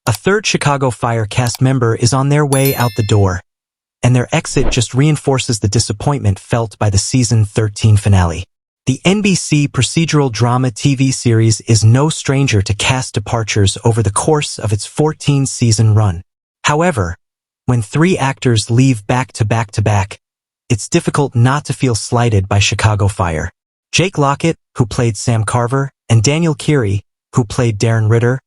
A third Chicago Fire cast member is on their way out the door, and their exit just reinforces the disappointment felt by the season 13 finale. The NBC procedural drama TV series is no stranger to cast departures over the course of its 14-season run. However, when 3 actors leave back to back, it's difficult not to feel slighted by Chicago Fire. Jake Lockett, who played Sam Carver, and Daniel Kinney, who played Darren Ritter,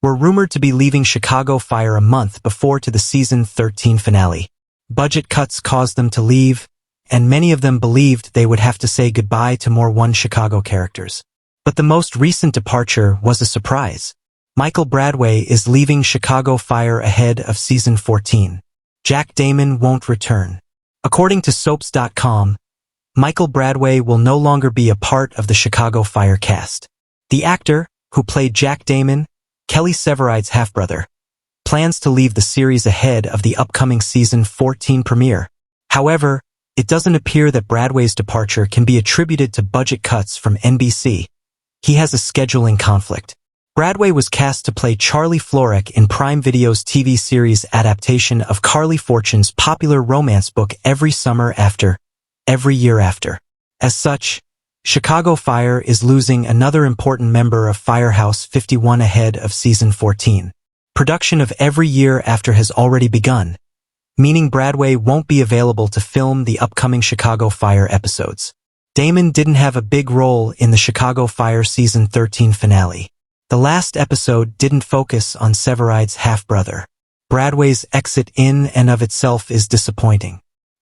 were rumored to be leaving Chicago Fire a month before to the season 13 finale. Budget cuts caused them to leave, and many of them believed they would have to say goodbye to more One Chicago characters. But the most recent departure was a surprise. Michael Bradway is leaving Chicago Fire ahead of season 14. Jack Damon won't return. According to Soaps.com, Michael Bradway will no longer be a part of the Chicago Fire cast. The actor, who played Jack Damon, Kelly Severide's half-brother, plans to leave the series ahead of the upcoming season 14 premiere. However, it doesn't appear that Bradway's departure can be attributed to budget cuts from NBC. He has a scheduling conflict. Bradway was cast to play Charlie Florek in Prime Video's TV series adaptation of Carly Fortune's popular romance book Every Summer After, Every Year After. As such, Chicago Fire is losing another important member of Firehouse 51 ahead of season 14. Production of Every Year After has already begun, meaning Bradway won't be available to film the upcoming Chicago Fire episodes. Damon didn't have a big role in the Chicago Fire season 13 finale. The last episode didn't focus on Severide's half-brother. Bradway's exit in and of itself is disappointing.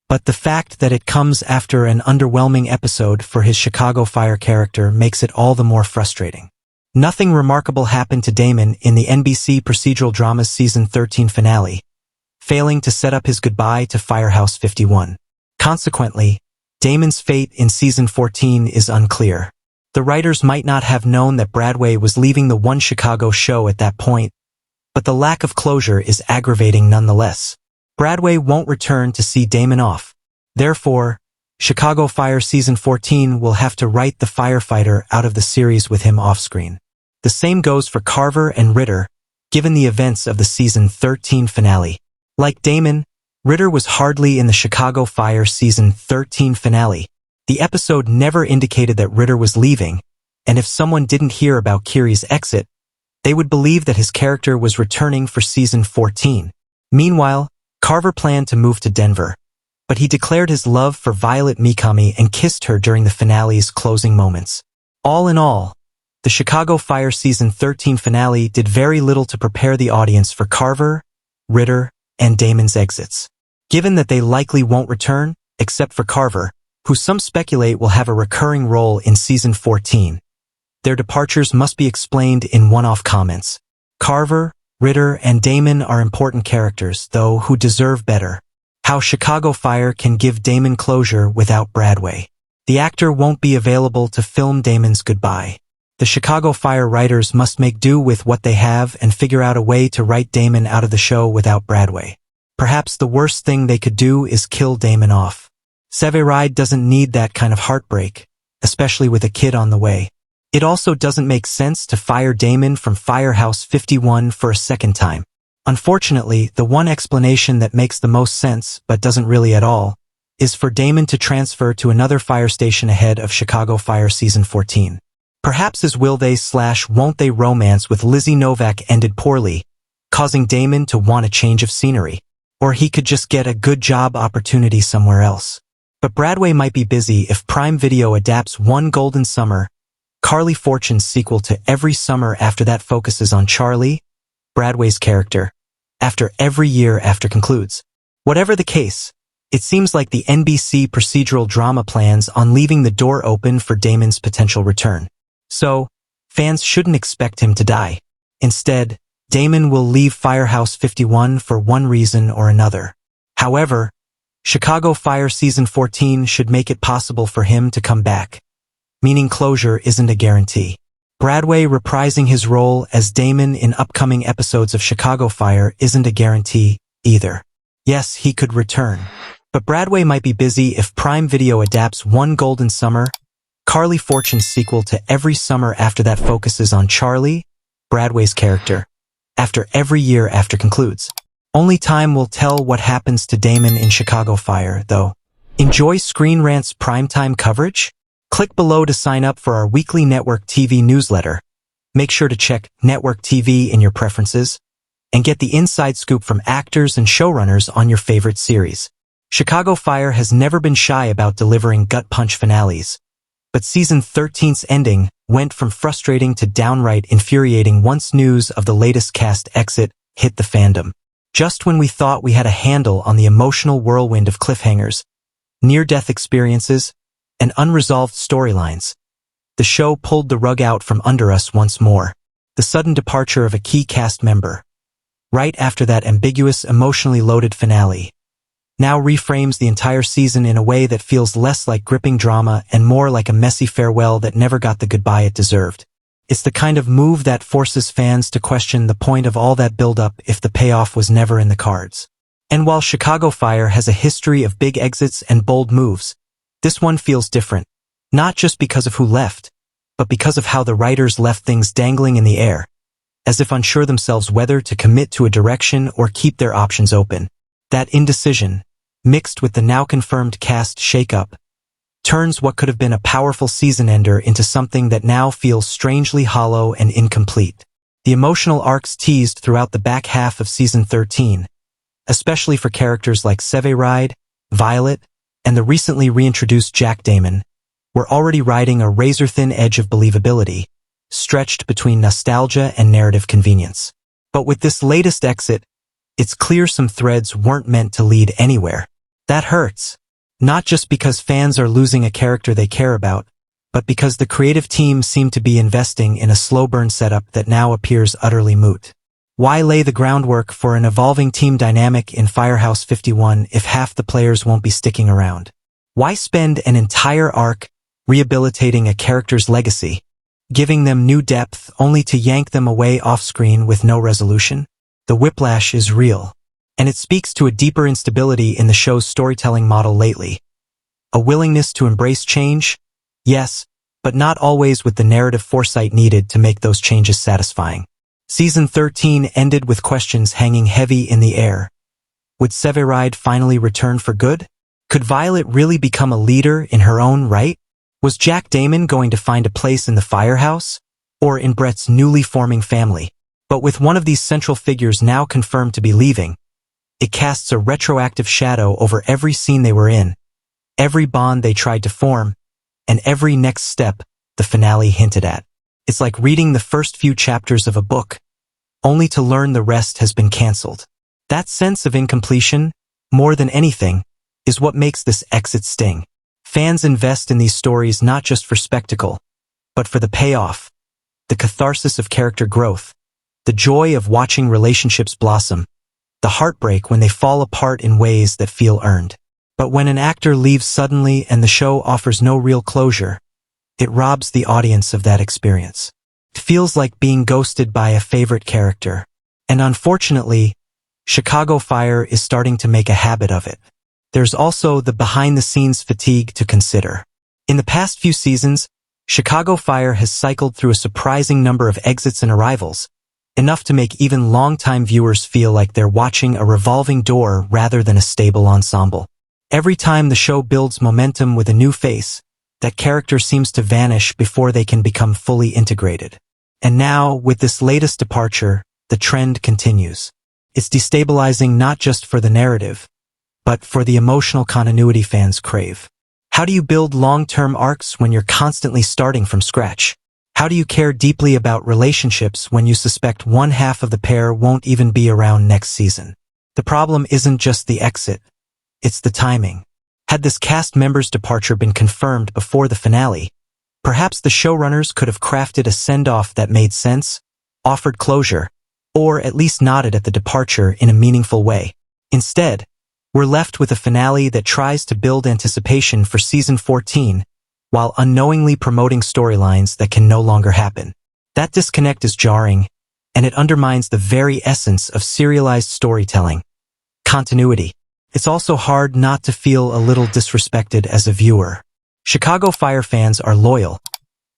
But the fact that it comes after an underwhelming episode for his Chicago Fire character makes it all the more frustrating. Nothing remarkable happened to Damon in the NBC procedural drama's season 13 finale, failing to set up his goodbye to Firehouse 51. Consequently, Damon's fate in season 14 is unclear. The writers might not have known that Bradway was leaving the One Chicago show at that point, but the lack of closure is aggravating nonetheless. Bradway won't return to see Damon off. Therefore, Chicago Fire season 14 will have to write the firefighter out of the series with him off-screen. The same goes for Carver and Ritter, given the events of the season 13 finale. Like Damon, Ritter was hardly in the Chicago Fire season 13 finale. The episode never indicated that Ritter was leaving, and if someone didn't hear about Kiri's exit, they would believe that his character was returning for season 14. Meanwhile, Carver planned to move to Denver, but he declared his love for Violet Mikami and kissed her during the finale's closing moments. All in all, the Chicago Fire season 13 finale did very little to prepare the audience for Carver, Ritter, and Damon's exits. Given that they likely won't return, except for Carver, who some speculate will have a recurring role in season 14, their departures must be explained in one-off comments. Carver, Ritter, and Damon are important characters, though, who deserve better. How Chicago Fire can give Damon closure without Bradway. The actor won't be available to film Damon's goodbye. The Chicago Fire writers must make do with what they have and figure out a way to write Damon out of the show without Bradway. Perhaps the worst thing they could do is kill Damon off. Severide doesn't need that kind of heartbreak, especially with a kid on the way. It also doesn't make sense to fire Damon from Firehouse 51 for a second time. Unfortunately, the one explanation that makes the most sense, but doesn't really at all, is for Damon to transfer to another fire station ahead of Chicago Fire season 14. Perhaps his will they/won't they romance with Lizzie Novak ended poorly, causing Damon to want a change of scenery. Or he could just get a good job opportunity somewhere else. But Bradway might be busy if Prime Video adapts One Golden Summer, Carly Fortune's sequel to Every Summer After that focuses on Charlie, Bradway's character, after Every Year After concludes. Whatever the case, it seems like the NBC procedural drama plans on leaving the door open for Damon's potential return. So, fans shouldn't expect him to die. Instead, Damon will leave Firehouse 51 for one reason or another. However, Chicago Fire season 14 should make it possible for him to come back, meaning closure isn't a guarantee. Bradway reprising his role as Damon in upcoming episodes of Chicago Fire isn't a guarantee either. Yes, he could return, but Bradway might be busy if Prime Video adapts One Golden Summer, Carly Fortune's sequel to Every Summer After that focuses on Charlie, Bradway's character, after every year after concludes. Only time will tell what happens to Damon in Chicago Fire, though. Enjoy Screen Rant's primetime coverage? Click below to sign up for our weekly network TV newsletter. Make sure to check Network TV in your preferences and get the inside scoop from actors and showrunners on your favorite series. Chicago Fire has never been shy about delivering gut-punch finales, but season 13's ending went from frustrating to downright infuriating once news of the latest cast exit hit the fandom. Just when we thought we had a handle on the emotional whirlwind of cliffhangers, near-death experiences, and unresolved storylines, the show pulled the rug out from under us once more. The sudden departure of a key cast member, right after that ambiguous, emotionally loaded finale, now reframes the entire season in a way that feels less like gripping drama and more like a messy farewell that never got the goodbye it deserved. It's the kind of move that forces fans to question the point of all that build-up if the payoff was never in the cards. And while Chicago Fire has a history of big exits and bold moves, this one feels different, not just because of who left, but because of how the writers left things dangling in the air, as if unsure themselves whether to commit to a direction or keep their options open. That indecision, mixed with the now-confirmed cast shakeup, turns what could have been a powerful season-ender into something that now feels strangely hollow and incomplete. The emotional arcs teased throughout the back half of season 13, especially for characters like Severide, Violet, and the recently reintroduced Jack Damon, were already riding a razor-thin edge of believability, stretched between nostalgia and narrative convenience. But with this latest exit, it's clear some threads weren't meant to lead anywhere. That hurts. Not just because fans are losing a character they care about, but because the creative team seemed to be investing in a slow-burn setup that now appears utterly moot. Why lay the groundwork for an evolving team dynamic in Firehouse 51 if half the players won't be sticking around? Why spend an entire arc rehabilitating a character's legacy, giving them new depth only to yank them away off-screen with no resolution? The whiplash is real, and it speaks to a deeper instability in the show's storytelling model lately. A willingness to embrace change? Yes, but not always with the narrative foresight needed to make those changes satisfying. Season 13 ended with questions hanging heavy in the air. Would Severide finally return for good? Could Violet really become a leader in her own right? Was Jack Damon going to find a place in the Firehouse, or in Brett's newly forming family? But with one of these central figures now confirmed to be leaving, it casts a retroactive shadow over every scene they were in, every bond they tried to form, and every next step the finale hinted at. It's like reading the first few chapters of a book, only to learn the rest has been canceled. That sense of incompletion, more than anything, is what makes this exit sting. Fans invest in these stories not just for spectacle, but for the payoff, the catharsis of character growth, the joy of watching relationships blossom, the heartbreak when they fall apart in ways that feel earned. But when an actor leaves suddenly and the show offers no real closure, it robs the audience of that experience. It feels like being ghosted by a favorite character. And unfortunately, Chicago Fire is starting to make a habit of it. There's also the behind-the-scenes fatigue to consider. In the past few seasons, Chicago Fire has cycled through a surprising number of exits and arrivals, enough to make even longtime viewers feel like they're watching a revolving door rather than a stable ensemble. Every time the show builds momentum with a new face, that character seems to vanish before they can become fully integrated. And now, with this latest departure, the trend continues. It's destabilizing not just for the narrative, but for the emotional continuity fans crave. How do you build long-term arcs when you're constantly starting from scratch? How do you care deeply about relationships when you suspect one half of the pair won't even be around next season? The problem isn't just the exit, it's the timing. Had this cast member's departure been confirmed before the finale, perhaps the showrunners could have crafted a send-off that made sense, offered closure, or at least nodded at the departure in a meaningful way. Instead, we're left with a finale that tries to build anticipation for season 14, while unknowingly promoting storylines that can no longer happen. That disconnect is jarring, and it undermines the very essence of serialized storytelling: continuity. It's also hard not to feel a little disrespected as a viewer. Chicago Fire fans are loyal.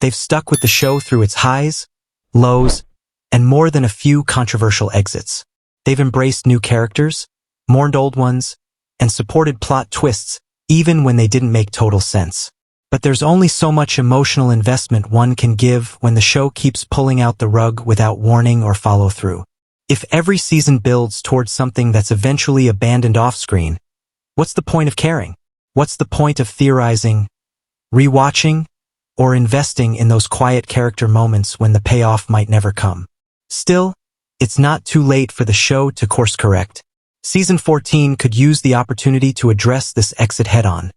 They've stuck with the show through its highs, lows, and more than a few controversial exits. They've embraced new characters, mourned old ones, and supported plot twists even when they didn't make total sense. But there's only so much emotional investment one can give when the show keeps pulling out the rug without warning or follow-through. If every season builds towards something that's eventually abandoned off-screen, what's the point of caring? What's the point of theorizing, rewatching, or investing in those quiet character moments when the payoff might never come? Still, it's not too late for the show to course correct. Season 14 could use the opportunity to address this exit head-on,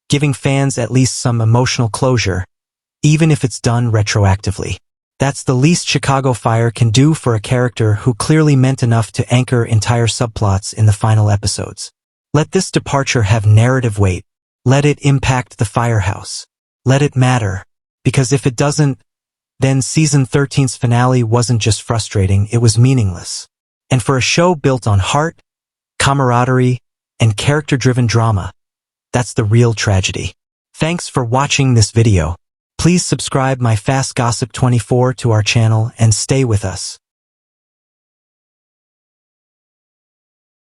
giving fans at least some emotional closure, even if it's done retroactively. That's the least Chicago Fire can do for a character who clearly meant enough to anchor entire subplots in the final episodes. Let this departure have narrative weight. Let it impact the firehouse. Let it matter. Because if it doesn't, then Season 13's finale wasn't just frustrating, it was meaningless. And for a show built on heart, camaraderie, and character-driven drama, that's the real tragedy. Thanks for watching this video. Please subscribe my Fast Gossip 24 to our channel and stay with us.